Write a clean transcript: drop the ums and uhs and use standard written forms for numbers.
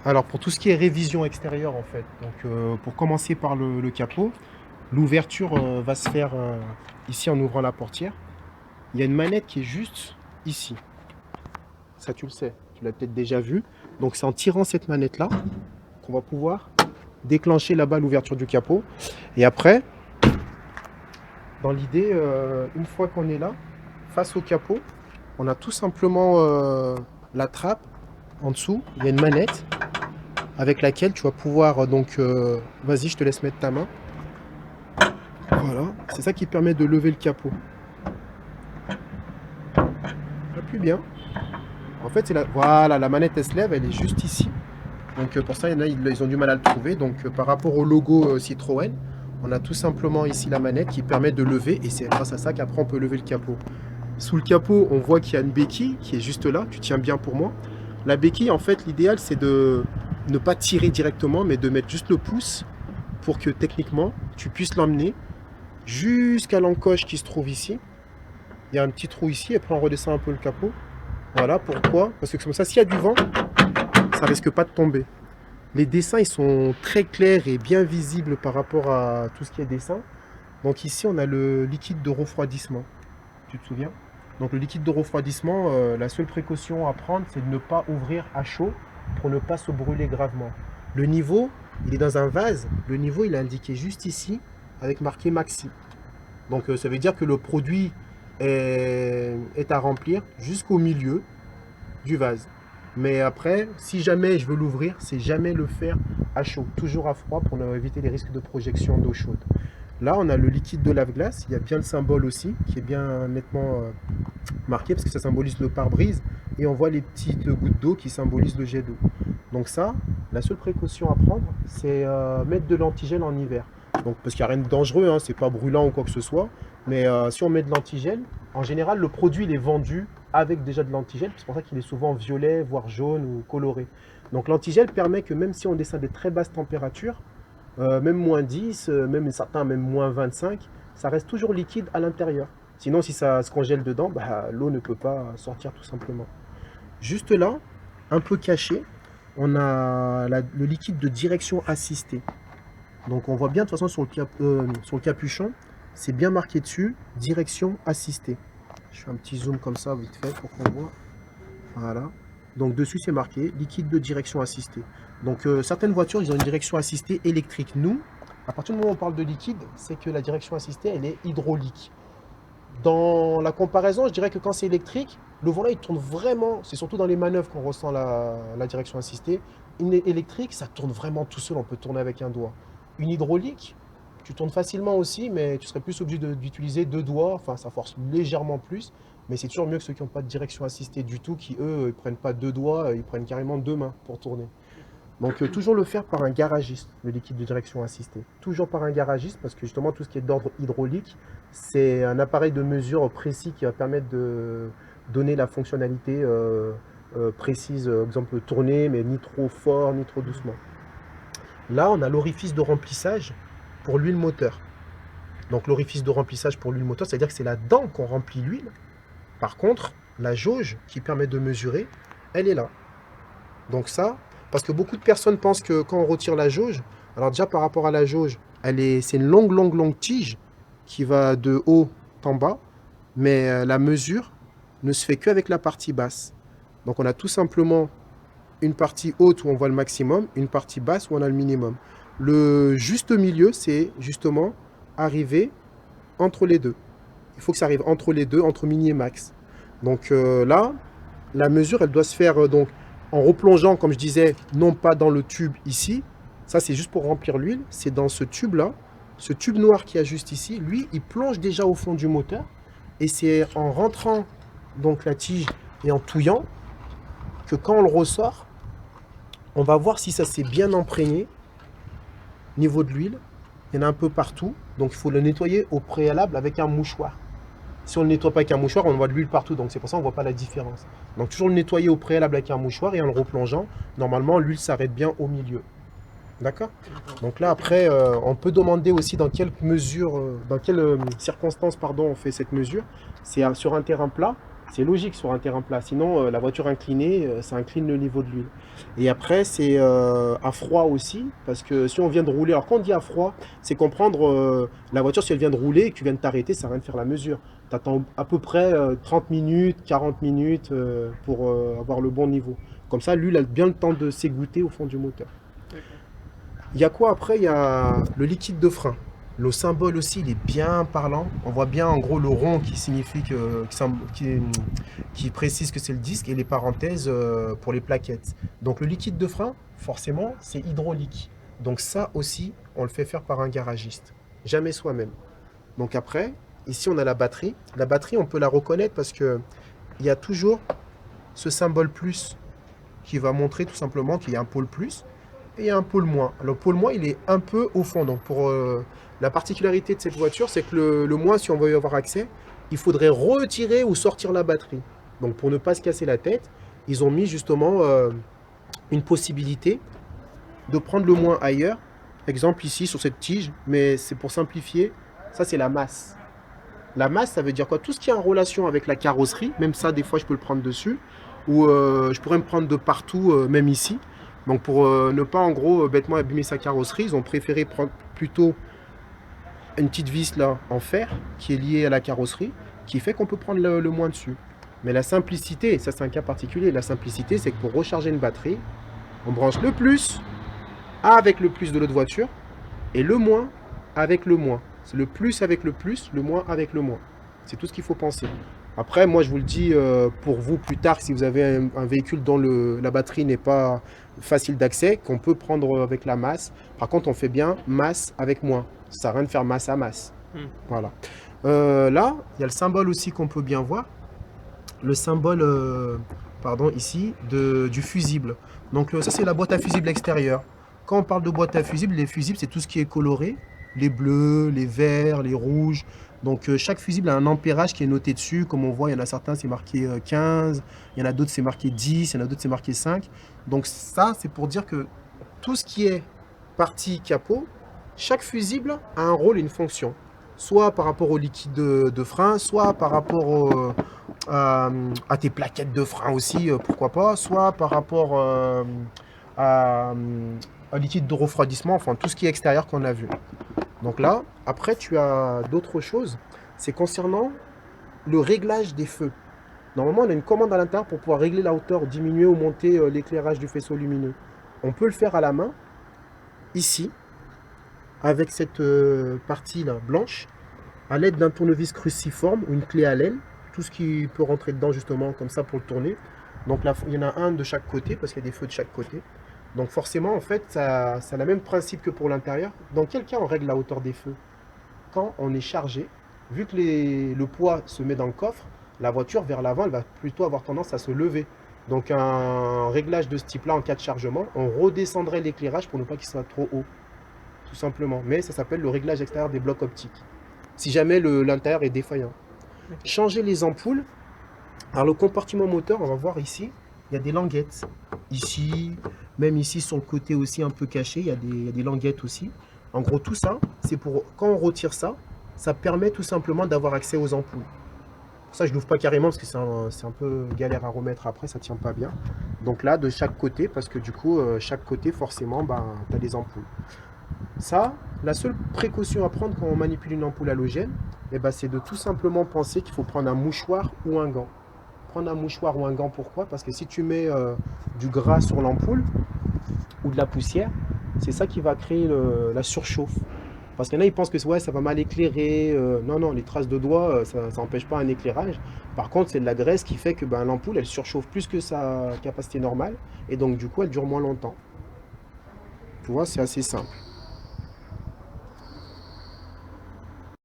Alors pour tout ce qui est révision extérieure en fait, donc pour commencer par le capot, l'ouverture va se faire ici en ouvrant la portière. Il y a une manette qui est juste ici. Ça tu le sais, tu l'as peut-être déjà vu. Donc c'est en tirant cette manette là qu'on va pouvoir déclencher là-bas l'ouverture du capot. Et après, dans l'idée, une fois qu'on est là, face au capot, on a tout simplement la trappe en dessous. Il y a une manette avec laquelle tu vas pouvoir vas-y, je te laisse mettre ta main. Voilà, c'est ça qui permet de lever le capot. Appuie bien. En fait, voilà, la manette elle se lève, elle est juste ici. Donc pour ça, il y en a, ils ont du mal à le trouver. Donc par rapport au logo Citroën, on a tout simplement ici la manette qui permet de lever et c'est grâce à ça qu'après on peut lever le capot. Sous le capot, on voit qu'il y a une béquille qui est juste là. Tu tiens bien pour moi. La béquille, en fait, l'idéal c'est de ne pas tirer directement, mais de mettre juste le pouce pour que techniquement tu puisses l'emmener jusqu'à l'encoche qui se trouve ici. Il y a un petit trou ici, et après on redescend un peu le capot. Voilà, pourquoi? Parce que comme ça, s'il y a du vent, ça risque pas de tomber. Les dessins, ils sont très clairs et bien visibles par rapport à tout ce qui est dessin. Donc ici, on a le liquide de refroidissement. Tu te souviens? Donc le liquide de refroidissement, la seule précaution à prendre, c'est de ne pas ouvrir à chaud pour ne pas se brûler gravement. Le niveau, il est dans un vase. Le niveau, il est indiqué juste ici, avec marqué maxi. Donc ça veut dire que le produit est à remplir jusqu'au milieu du vase. Mais après, si jamais je veux l'ouvrir, c'est jamais le faire à chaud, toujours à froid pour éviter les risques de projection d'eau chaude. Là, on a le liquide de lave-glace, il y a bien le symbole aussi, qui est bien nettement marqué, parce que ça symbolise le pare-brise, et on voit les petites gouttes d'eau qui symbolisent le jet d'eau. Donc ça, la seule précaution à prendre, c'est mettre de l'antigel en hiver. Donc, parce qu'il n'y a rien de dangereux, hein, c'est pas brûlant ou quoi que ce soit, mais si on met de l'antigel, en général, le produit il est vendu avec déjà de l'antigel, c'est pour ça qu'il est souvent violet, voire jaune ou coloré. Donc l'antigel permet que même si on descend des très basses températures, même moins 10, même certains même moins 25, ça reste toujours liquide à l'intérieur. Sinon, si ça se congèle dedans, bah, l'eau ne peut pas sortir tout simplement. Juste là, un peu caché, on a le liquide de direction assistée. Donc on voit bien de toute façon sur le capuchon, c'est bien marqué dessus, direction assistée. Je fais un petit zoom comme ça vite fait pour qu'on voit. Voilà. Donc dessus c'est marqué liquide de direction assistée. Donc certaines voitures ils ont une direction assistée électrique. Nous, à partir du moment où on parle de liquide, c'est que la direction assistée elle est hydraulique. Dans la comparaison, je dirais que quand c'est électrique, le volant il tourne vraiment, c'est surtout dans les manœuvres qu'on ressent la direction assistée. Une électrique, ça tourne vraiment tout seul, on peut tourner avec un doigt. Une hydraulique, tu tournes facilement aussi, mais tu serais plus obligé d'utiliser deux doigts, enfin ça force légèrement plus, mais c'est toujours mieux que ceux qui n'ont pas de direction assistée du tout, qui eux, ils prennent pas deux doigts, ils prennent carrément deux mains pour tourner. Donc toujours le faire par un garagiste, le liquide de direction assistée. Toujours par un garagiste, parce que justement tout ce qui est d'ordre hydraulique, c'est un appareil de mesure précis qui va permettre de donner la fonctionnalité précise, exemple tourner, mais ni trop fort, ni trop doucement. Là, on a l'orifice de remplissage pour l'huile moteur. Donc l'orifice de remplissage pour l'huile moteur, c'est-à-dire que c'est là-dedans qu'on remplit l'huile. Par contre, la jauge qui permet de mesurer, elle est là. Donc ça, parce que beaucoup de personnes pensent que quand on retire la jauge, alors déjà par rapport à la jauge, c'est une longue tige qui va de haut en bas, mais la mesure ne se fait qu'avec la partie basse. Donc on a tout simplement une partie haute où on voit le maximum, une partie basse où on a le minimum. Le juste milieu, c'est justement arriver entre les deux. Il faut que ça arrive entre les deux, entre mini et max. Donc là, la mesure, elle doit se faire donc en replongeant, comme je disais, non pas dans le tube ici. Ça, c'est juste pour remplir l'huile. C'est dans ce tube-là, ce tube noir qui a juste ici. Lui, il plonge déjà au fond du moteur. Et c'est en rentrant donc la tige et en touillant que quand on le ressort, on va voir si ça s'est bien imprégné. Niveau de l'huile, il y en a un peu partout. Donc, il faut le nettoyer au préalable avec un mouchoir. Si on ne le nettoie pas avec un mouchoir, on voit de l'huile partout. Donc c'est pour ça qu'on ne voit pas la différence. Donc toujours le nettoyer au préalable avec un mouchoir et en le replongeant, normalement l'huile s'arrête bien au milieu. D'accord? Donc là après, on peut demander aussi dans quelle mesure, dans quelles circonstances pardon, on fait cette mesure. C'est sur un terrain plat. C'est logique sur un terrain plat. Sinon, la voiture inclinée, ça incline le niveau de l'huile. Et après, c'est à froid aussi, parce que si on vient de rouler, alors quand on dit à froid, c'est comprendre la voiture, si elle vient de rouler et que tu viens de t'arrêter, ça sert à rien de faire la mesure. Tu attends à peu près 30 minutes, 40 minutes pour avoir le bon niveau. Comme ça, l'huile a bien le temps de s'égoutter au fond du moteur. D'accord. Il y a quoi après? Il y a le liquide de frein. Le symbole aussi, il est bien parlant. On voit bien en gros le rond qui signifie qui précise que c'est le disque et les parenthèses pour les plaquettes. Donc le liquide de frein, forcément, c'est hydraulique. Donc ça aussi, on le fait faire par un garagiste. Jamais soi-même. Donc après, ici on a la batterie. La batterie, on peut la reconnaître parce que il y a toujours ce symbole plus qui va montrer tout simplement qu'il y a un pôle plus et un pôle moins. Le pôle moins, il est un peu au fond. Donc pour la particularité de cette voiture, c'est que le moins, si on veut y avoir accès, il faudrait retirer ou sortir la batterie. Donc pour ne pas se casser la tête, ils ont mis justement une possibilité de prendre le moins ailleurs. Exemple ici sur cette tige, mais c'est pour simplifier, ça c'est la masse. La masse, ça veut dire quoi? Tout ce qui est en relation avec la carrosserie, même ça, des fois, je peux le prendre dessus, ou je pourrais me prendre de partout, même ici. Donc pour ne pas, en gros, bêtement abîmer sa carrosserie, ils ont préféré prendre plutôt une petite vis là en fer qui est liée à la carrosserie, qui fait qu'on peut prendre le moins dessus. Mais la simplicité, ça c'est un cas particulier, la simplicité, c'est que pour recharger une batterie, on branche le plus avec le plus de l'autre voiture et le moins avec le moins. C'est le plus avec le plus, le moins avec le moins. C'est tout ce qu'il faut penser. Après, moi, je vous le dis pour vous plus tard, si vous avez un véhicule dont la batterie n'est pas facile d'accès, qu'on peut prendre avec la masse. Par contre, on fait bien masse avec moins. Ça sert à rien de faire masse à masse. Voilà. Là, il y a le symbole aussi qu'on peut bien voir. Le symbole, pardon, ici, du fusible. Donc ça, c'est la boîte à fusible extérieure. Quand on parle de boîte à fusible, les fusibles, c'est tout ce qui est coloré. Les bleus, les verts, les rouges. Donc chaque fusible a un ampérage qui est noté dessus. Comme on voit, il y en a certains, c'est marqué 15. Il y en a d'autres, c'est marqué 10. Il y en a d'autres, c'est marqué 5. Donc ça, c'est pour dire que tout ce qui est partie capot, chaque fusible a un rôle et une fonction. Soit par rapport au liquide de frein, soit par rapport à tes plaquettes de frein aussi, pourquoi pas, soit par rapport à un liquide de refroidissement, enfin tout ce qui est extérieur qu'on a vu. Donc là, après tu as d'autres choses, c'est concernant le réglage des feux. Normalement, on a une commande à l'intérieur pour pouvoir régler la hauteur, diminuer ou monter l'éclairage du faisceau lumineux. On peut le faire à la main, ici, avec cette partie là blanche, à l'aide d'un tournevis cruciforme ou une clé à l'aile, tout ce qui peut rentrer dedans justement comme ça pour le tourner. Donc là, il y en a un de chaque côté parce qu'il y a des feux de chaque côté. Donc forcément, en fait, ça a le même principe que pour l'intérieur. Dans quel cas on règle la hauteur des feux? Quand on est chargé, vu que le poids se met dans le coffre, la voiture vers l'avant, elle va plutôt avoir tendance à se lever. Donc un réglage de ce type-là en cas de chargement, on redescendrait l'éclairage pour ne pas qu'il soit trop haut, tout simplement. Mais ça s'appelle le réglage extérieur des blocs optiques, si jamais l'intérieur est défaillant. Changer les ampoules. Alors le compartiment moteur, on va voir ici, il y a des languettes. Ici, même ici sur le côté aussi un peu caché, il y a des languettes aussi. En gros, tout ça, c'est pour, quand on retire ça, ça permet tout simplement d'avoir accès aux ampoules. Pour ça, je ne l'ouvre pas carrément parce que c'est un peu galère à remettre après, ça ne tient pas bien. Donc là, de chaque côté, parce que du coup, chaque côté, forcément, ben, tu as des ampoules. Ça, la seule précaution à prendre quand on manipule une ampoule halogène, eh ben, c'est de tout simplement penser qu'il faut prendre un mouchoir ou un gant. Prendre un mouchoir ou un gant, pourquoi? Parce que si tu mets du gras sur l'ampoule ou de la poussière, c'est ça qui va créer la surchauffe. Parce qu'il y en a, ils pensent que ouais, ça va mal éclairer. Non, non, les traces de doigts, ça n'empêche pas un éclairage. Par contre, c'est de la graisse qui fait que ben, l'ampoule, elle surchauffe plus que sa capacité normale. Et donc, du coup, elle dure moins longtemps. Tu vois, c'est assez simple.